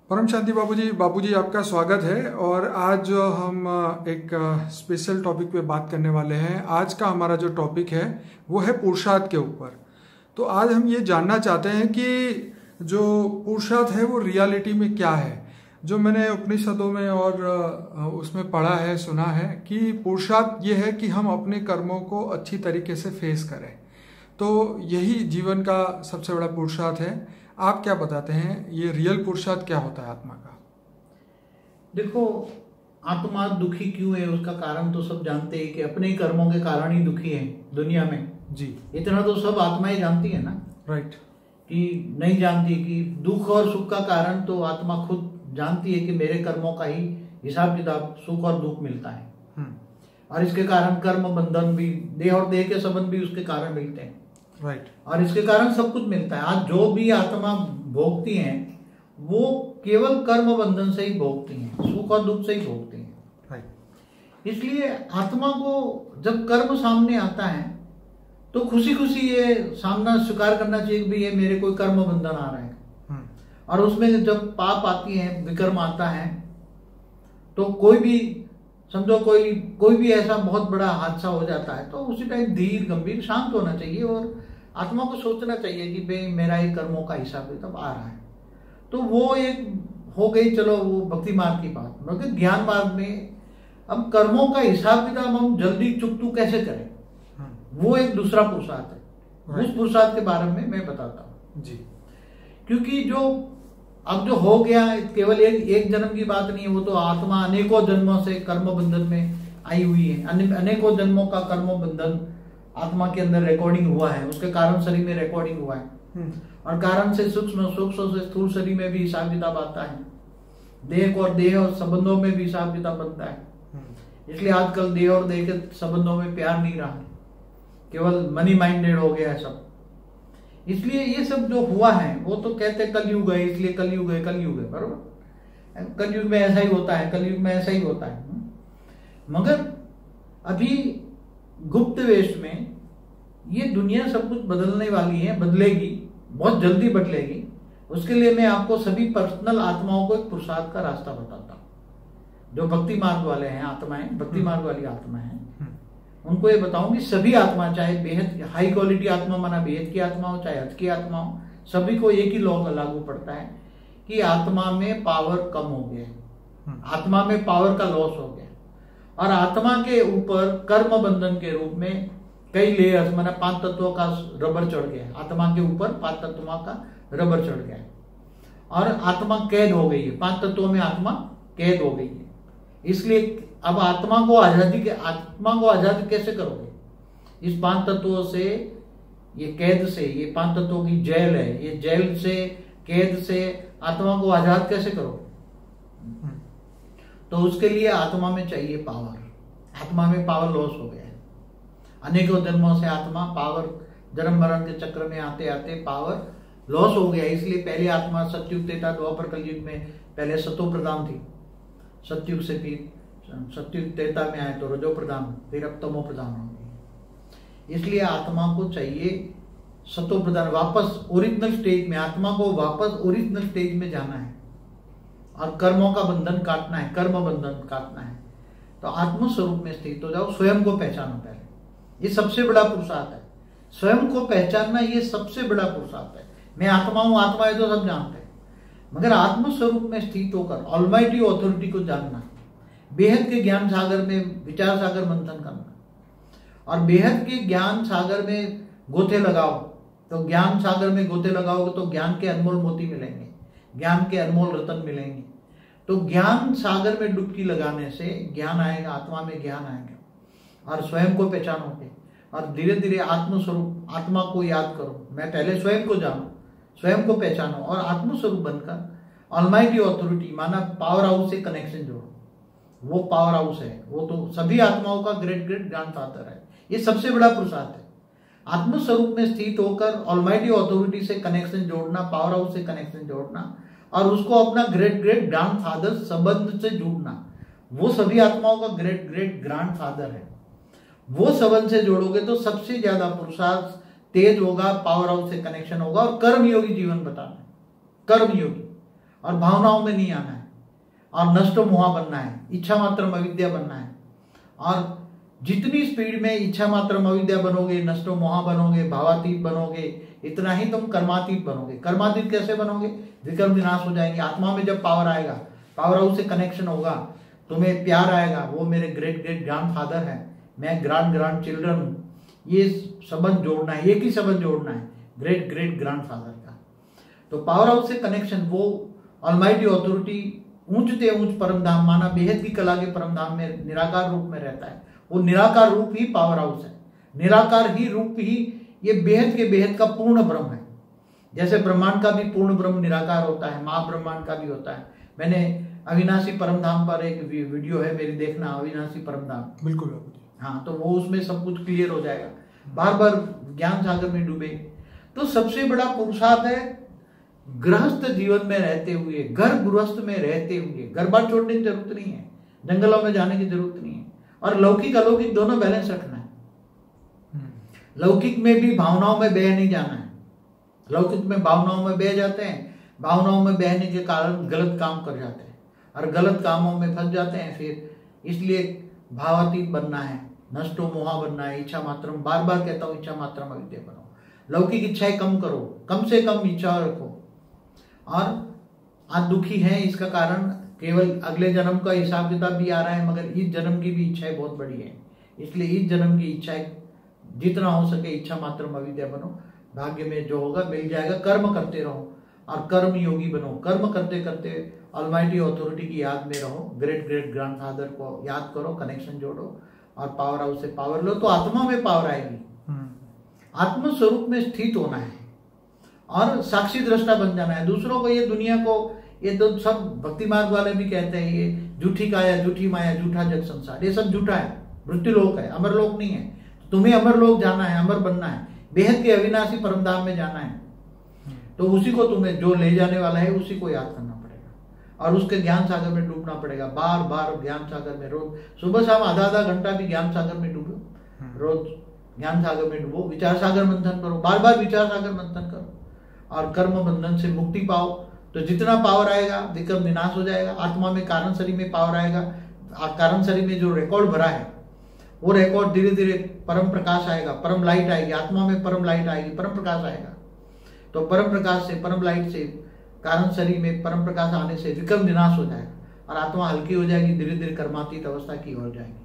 परम शांति बाबूजी आपका स्वागत है। और आज हम एक स्पेशल टॉपिक पे बात करने वाले हैं। आज का हमारा जो टॉपिक है वो है पुरुषार्थ के ऊपर। तो आज हम ये जानना चाहते हैं कि जो पुरुषार्थ है वो रियलिटी में क्या है। जो मैंने उपनिषदों में और उसमें पढ़ा है, सुना है कि पुरुषार्थ ये है कि हम अपने कर्मों को अच्छी तरीके से फेस करें। तो यही जीवन का सबसे बड़ा पुरुषार्थ है। आप क्या बताते हैं, ये रियल पुरुषार्थ क्या होता है आत्मा का? देखो, आत्मा दुखी क्यों है उसका कारण तो सब जानते हैं कि अपने ही कर्मों के कारण ही दुखी है दुनिया में। जी, इतना तो सब आत्माएं जानती है ना। राइट। कि नहीं जानती कि दुख और सुख का कारण तो आत्मा खुद जानती है कि मेरे कर्मों का ही हिसाब किताब सुख और दुख मिलता है। और इसके कारण कर्म बंधन भी, देह और देह के संबंध भी उसके कारण मिलते हैं। राइट। और इसके कारण सब कुछ मिलता है। आज जो भी आत्मा भोगती हैं वो केवल कर्म बंधन से ही भोगती हैं, सुख और दुख से ही भोगती हैं। राइट। इसलिए आत्मा को जब कर्म सामने आता है तो खुशी खुशी ये सामना स्वीकार करना चाहिए कि ये मेरे कोई कर्म बंधन आ रहा है। और उसमें जब पाप आती है, विकर्म आता है, तो कोई भी समझो कोई भी ऐसा बहुत बड़ा हादसा हो जाता है तो उसी टाइम धीर गंभीर शांत होना चाहिए और आत्मा को सोचना चाहिए कि भाई मेरा ही कर्मों का हिसाब किताब आ रहा है। तो वो एक हो गई, चलो वो भक्ति मार्ग की बात। मगर ज्ञान मार्ग में अब कर्मों का हिसाब किताब हम जल्दी चुकतू कैसे करें, वो एक दूसरा पुरुषार्थ है। उस पुरुषार्थ के बारे में मैं बताता हूँ जी। क्योंकि जो अब जो हो गया केवल एक जन्म की बात नहीं है। वो तो आत्मा अनेकों जन्मों से कर्म बंधन में आई हुई है। अनेकों जन्मों का कर्म बंधन आत्मा के अंदर रिकॉर्डिंग हुआ है। उसके कारण शरीर में रिकॉर्डिंग हुआ है। और कारण से सूक्ष्म से स्थूल शरीर में भी हिसाब किताब आता है। देह और संबंधों में भी हिसाब किताब बनता है। इसलिए आजकल देह और देह के संबंधों में प्यार नहीं रहा, केवल मनी माइंडेड हो गया है सब। इसलिए ये सब जो हुआ है वो तो कहते हैं कलयुग है, इसलिए कलयुग है बरोबर। कलयुग में ऐसा ही होता है, कलयुग में ऐसा ही होता है। मगर अभी गुप्त वेश में ये दुनिया सब कुछ बदलने वाली है, बदलेगी, बहुत जल्दी बदलेगी। उसके लिए मैं आपको सभी पर्सनल आत्माओं को एक पुरुषार्थ का रास्ता बताता हूँ। जो भक्ति मार्ग वाले हैं आत्माएं, भक्ति मार्ग वाली आत्मा है, उनको ये बताऊंगी सभी आत्मा, चाहे बेहद हाई क्वालिटी आत्मा माना बेहद की आत्मा हो, चाहे हद की आत्मा हो, सभी को एक ही लॉ लागू पड़ता है कि आत्मा में पावर कम हो गया, आत्मा में पावर का लॉस हो गया। और आत्मा के ऊपर कर्म बंधन के रूप में कई लेयर्स माना 5 तत्वों का रबर चढ़ गया। आत्मा के ऊपर 5 तत्वों का रबर चढ़ गया और आत्मा कैद हो गई है। 5 तत्वों में आत्मा कैद हो गई है। इसलिए अब आत्मा को आजाद कैसे करोगे? इस 5 तत्वों से, ये कैद से, ये 5 तत्वों की जेल है, ये जेल से, कैद से आत्मा को आजाद कैसे करोगे? तो उसके लिए आत्मा में चाहिए पावर। आत्मा में पावर लॉस हो गया है। अनेकों जन्मों से आत्मा पावर, जन्म मरण के चक्र में आते आते पावर लॉस हो गया। इसलिए पहले आत्मा सतयुग त्रेता द्वापर कलयुग में पहले सतो प्रधान थी, सतयुग से फिर सतयुग त्रेता में आए तो रजो प्रधान, फिर अब तमो प्रधान हो गई। इसलिए आत्मा को चाहिए सतो प्रधान, वापस ओरिजिनल स्टेज में, आत्मा को वापस ओरिजिनल स्टेज में जाना है और कर्मों का बंधन काटना है, कर्म बंधन काटना है। तो आत्म स्वरूप में स्थित हो जाओ, स्वयं को पहचानो पहले। ये सबसे बड़ा पुरुषार्थ है, स्वयं को पहचानना। ये सबसे बड़ा पुरुषार्थ है। मैं आत्मा हूं, आत्मा है तो सब जानते हैं, मगर आत्म स्वरूप में स्थित होकर ऑलमाइटी ऑथोरिटी को जानना, बेहद के ज्ञान सागर में विचार सागर मंथन करना। और बेहद के ज्ञान सागर में गोते लगाओ, तो ज्ञान सागर में गोते लगाओगे तो ज्ञान के अनमोल मोती मिलेंगे, ज्ञान के अनमोल रतन मिलेंगे। तो ज्ञान सागर में डुबकी लगाने से ज्ञान आएगा, आत्मा में ज्ञान आएगा और स्वयं को पहचानोगे। और धीरे धीरे आत्मस्वरूप, आत्मा को याद करो। मैं पहले स्वयं को जानो, स्वयं को पहचानो और आत्मस्वरूप बनकर ऑलमाइटी ऑथोरिटी माना पावर हाउस से कनेक्शन जोड़ो। वो पावर हाउस है, वो तो सभी आत्माओं का ग्रेट ग्रैंडफादर है। ये सबसे बड़ा पुरुषार्थ है, आत्मस्वरूप में स्थित होकर ऑलमाइटी ऑथोरिटी से कनेक्शन जोड़ना, पावर हाउस से कनेक्शन जोड़ना और उसको अपना ग्रेट ग्रैंडफादर संबंध से जोड़ना। वो सभी आत्माओं का ग्रेट ग्रैंडफादर है। वो संबंध से जोड़ोगे तो सबसे ज्यादा पुरुषार्थ तेज होगा, पावर हाउस से कनेक्शन होगा और कर्मयोगी जीवन बताना, कर्मयोगी। और भावनाओं में नहीं आना है और नष्टो मोहा बनना है, इच्छा मात्रम अविद्या बनना है। और जितनी स्पीड में इच्छा मात्रम अविद्या बनोगे, नष्टो मोहा बनोगे, भावातीत बनोगे, इतना ही तुम कर्मातीत बनोगे। कर्मातीत कैसे बनोगे? विकर्म विनाश हो जाएंगे। आत्मा में जब पावर आएगा, पावर हाउस से कनेक्शन होगा, तुम्हें प्यार आएगा, वो मेरे ग्रेट ग्रेट ग्रैंडफादर है, मैं ग्रैंड चिल्ड्रन हूँ, ये संबंध जोड़ना है, एक ही संबंध जोड़ना है ग्रेट ग्रेट ग्रैंडफादर का। तो पावर हाउस से कनेक्शन, वो ऑलमाइटी अथॉरिटी ऊंचते ऊंच परम धाम, माना बेहद की कला के परम धाम में निराकार रूप में रहता है। वो निराकार रूप ही पावर हाउस है, निराकार ही रूप ही ये बेहद के बेहद का पूर्ण ब्रह्म है। जैसे ब्रह्मांड का भी पूर्ण ब्रह्म निराकार होता है, महाब्रह्मांड का भी होता है। मैंने अविनाशी परम धाम पर एक वीडियो है मेरी, देखना, अविनाशी परम धाम। बिल्कुल। हाँ, तो वो उसमें सब कुछ क्लियर हो जाएगा। बार बार ज्ञान सागर में डूबे। तो सबसे बड़ा पुरुषार्थ है गृहस्थ जीवन में रहते हुए, घर गृहस्थ में रहते हुए, घर बार छोड़ने की जरूरत नहीं है, जंगलों में जाने की जरूरत नहीं है, और लौकिक अलौकिक दोनों बैलेंस रखना है। लौकिक में भी भावनाओं में बह नहीं जाना है। लौकिक में भावनाओं में बह जाते हैं, भावनाओं में बहने के कारण गलत काम कर जाते हैं और गलत कामों में फंस जाते हैं। फिर इसलिए भावातीत बनना है, नष्टो मोहा बनना है, इच्छा मात्रम, बार बार कहता हूं, इच्छा मात्रम अविद्या बनो। लौकिक इच्छाएं कम करो, कम से कम इच्छा रखो। और आज दुखी है, इसका कारण केवल अगले जन्म का हिसाब किताब भी आ रहा है, मगर इस जन्म की भी इच्छाएं बहुत बड़ी है। इसलिए इस जन्म की इच्छाएं जितना हो सके इच्छा मात्रम अविद्या बनो। भाग्य में जो होगा मिल जाएगा। कर्म करते रहो और कर्म योगी बनो। कर्म करते करते ऑलमाइटी अथॉरिटी की याद में रहो, ग्रेट ग्रेट ग्रैंडफादर को याद करो, कनेक्शन जोड़ो और पावर हाउस से पावर लो, तो आत्मा में पावर आएगी। आत्म स्वरूप में स्थित होना है और साक्षी दृष्टा बन जाना है। दूसरों को, ये दुनिया को, ये तो सब भक्ति मार्ग वाले भी कहते हैं, ये झूठी काया, झूठी माया, झूठा जग संसार, ये सब झूठा है, मृत्युलोक है, अमरलोक नहीं है। तुम्हें अमरलोक जाना है, अमर बनना है, बेहद के अविनाशी परमधाम में जाना है। तो उसी को तुम्हें, जो ले जाने वाला है, उसी को याद करना पड़ेगा और उसके ज्ञान सागर में डूबना पड़ेगा। बार बार ज्ञान सागर में, रोज सुबह शाम आधा आधा घंटा भी ज्ञान सागर में डूबो, रोज ज्ञान सागर में डूबो, विचार सागर मंथन करो, बार बार विचार सागर मंथन करो और कर्म बंधन से मुक्ति पाओ। तो जितना पावर आएगा विकर्म विनाश हो जाएगा। आत्मा में, कारण शरीर में पावर आएगा। कारण शरीर में जो रिकॉर्ड भरा है, वो रिकॉर्ड धीरे धीरे परम प्रकाश आएगा, परम लाइट आएगी, आत्मा में परम लाइट आएगी, परम प्रकाश आएगा। तो परम प्रकाश से, परम लाइट से, कारण शरीर में परम प्रकाश आने से विकर्म विनाश हो जाएगा और आत्मा हल्की हो जाएगी, धीरे धीरे कर्मातीत अवस्था की ओर जाएगी।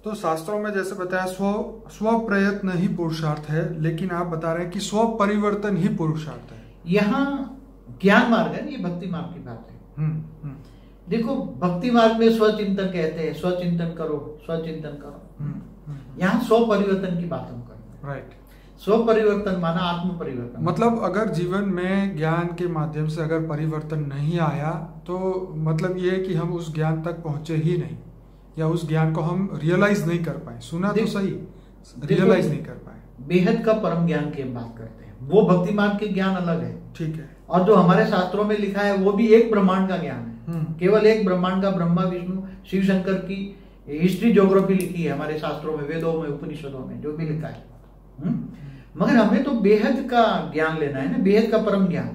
तो शास्त्रों में जैसे बताया स्व प्रयत्न ही पुरुषार्थ है, लेकिन आप बता रहे हैं कि स्व परिवर्तन ही पुरुषार्थ है। यहाँ ज्ञान मार्ग है, ये भक्ति मार्ग की बात है। देखो, भक्ति मार्ग में स्वचिंतन कहते हैं, स्वचिंतन करो, स्वचिंतन करो। यहाँ स्व परिवर्तन की बात हम कर रहे हैं। राइट। स्व परिवर्तन माना आत्म परिवर्तन। मतलब अगर जीवन में ज्ञान के माध्यम से अगर परिवर्तन नहीं आया, तो मतलब ये है कि हम उस ज्ञान तक पहुंचे ही नहीं, या उस ज्ञान को हम रियलाइज नहीं कर पाए। सुना तो सही, रियलाइज नहीं कर पाए। बेहद का परम ज्ञान की हम बात करते हैं, वो भक्ति मार्ग के ज्ञान अलग है। ठीक है। और जो हमारे शास्त्रों में लिखा है वो भी एक ब्रह्मांड का ज्ञान है। केवल एक ब्रह्मांड का, ब्रह्मा विष्णु शिव शंकर की हिस्ट्री ज्योग्राफी लिखी है हमारे शास्त्रों में, वेदों में, उपनिषदों में, जो भी लिखा है। मगर हमें तो बेहद का ज्ञान लेना है ना, बेहद का परम ज्ञान।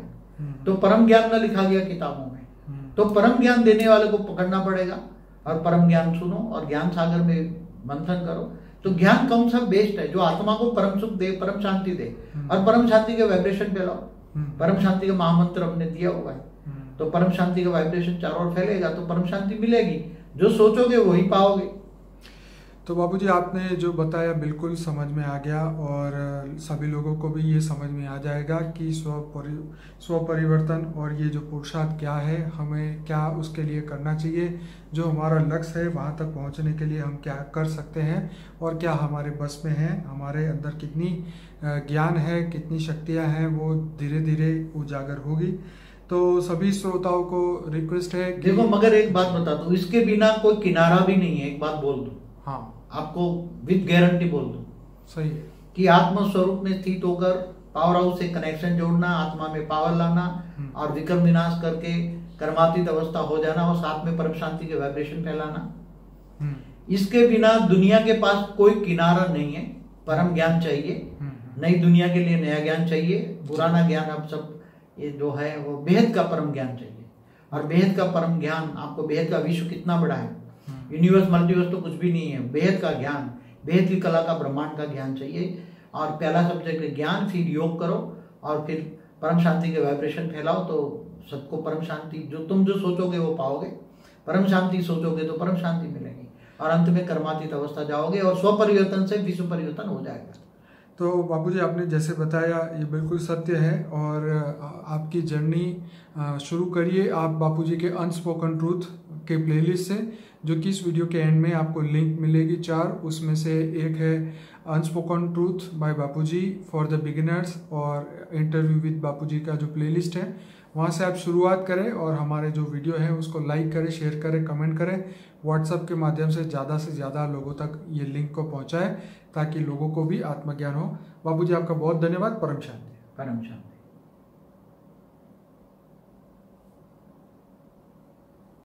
तो परम ज्ञान न लिखा गया किताबों में, तो परम ज्ञान देने वाले को पकड़ना पड़ेगा और परम ज्ञान सुनो और ज्ञान सागर में मंथन करो। तो ज्ञान कौन सा बेस्ट है, जो आत्मा को परम सुख दे, परम शांति दे और परम शांति के वाइब्रेशन फैलाओ। परम शांति का महामंत्र हमने दिया हुआ है, तो परम शांति का वाइब्रेशन चारों ओर फैलेगा तो परम शांति मिलेगी। जो सोचोगे वही पाओगे। तो बाबूजी, आपने जो बताया बिल्कुल समझ में आ गया और सभी लोगों को भी ये समझ में आ जाएगा कि स्व परिवर्तन और ये जो पुरुषार्थ क्या है, हमें क्या उसके लिए करना चाहिए, जो हमारा लक्ष्य है वहाँ तक पहुँचने के लिए हम क्या कर सकते हैं और क्या हमारे बस में है, हमारे अंदर कितनी ज्ञान है, कितनी शक्तियाँ हैं, वो धीरे धीरे उजागर होगी। तो सभी श्रोताओं को रिक्वेस्ट है कि देखो, मगर एक बात बता दूं, इसके बिना कोई किनारा भी नहीं है। एक बात बोल दूं, हाँ, आपको विद गारंटी बोल दूं, सही है, कि आत्म स्वरूप में स्थित होकर पावर हाउस से कनेक्शन जोड़ना, आत्मा में पावर लाना और विकर्म विनाश करके कर्मातीत अवस्था हो जाना और साथ में परम शांति के वाइब्रेशन फैलाना। इसके बिना दुनिया के पास कोई किनारा नहीं है। परम ज्ञान चाहिए, नई दुनिया के लिए नया ज्ञान चाहिए, पुराना ज्ञान अब सब ये जो है वो बेहद का परम ज्ञान चाहिए। और बेहद का परम ज्ञान, आपको बेहद का विश्व कितना बड़ा है, यूनिवर्स मल्टीवर्स तो कुछ भी नहीं है, बेहद का ज्ञान, बेहद की कला का, ब्रह्मांड का ज्ञान चाहिए। और पहला सब्जेक्ट है ज्ञान, फिर योग करो और फिर परम शांति के वाइब्रेशन फैलाओ, तो सबको परम शांति, तुम जो सोचोगे वो पाओगे। परम शांति सोचोगे तो परम शांति मिलेगी और अंत में कर्मातीत अवस्था जाओगे और स्व परिवर्तन से विश्व परिवर्तन हो जाएगा। तो बापूजी आपने जैसे बताया ये बिल्कुल सत्य है और आपकी जर्नी शुरू करिए आप बापूजी के अनस्पोकन ट्रूथ के प्लेलिस्ट से, जो कि इस वीडियो के एंड में आपको लिंक मिलेगी 4, उसमें से एक है unspoken truth by Bapuji for the beginners और इंटरव्यू विद बापूजी का जो प्लेलिस्ट है, वहाँ से आप शुरुआत करें और हमारे जो वीडियो है उसको लाइक करें, शेयर करें, कमेंट करें, व्हाट्सएप के माध्यम से ज़्यादा लोगों तक ये लिंक को पहुँचाएं ताकि लोगों को भी आत्मज्ञान हो। बापूजी आपका बहुत धन्यवाद। परम शांति। परम शांति।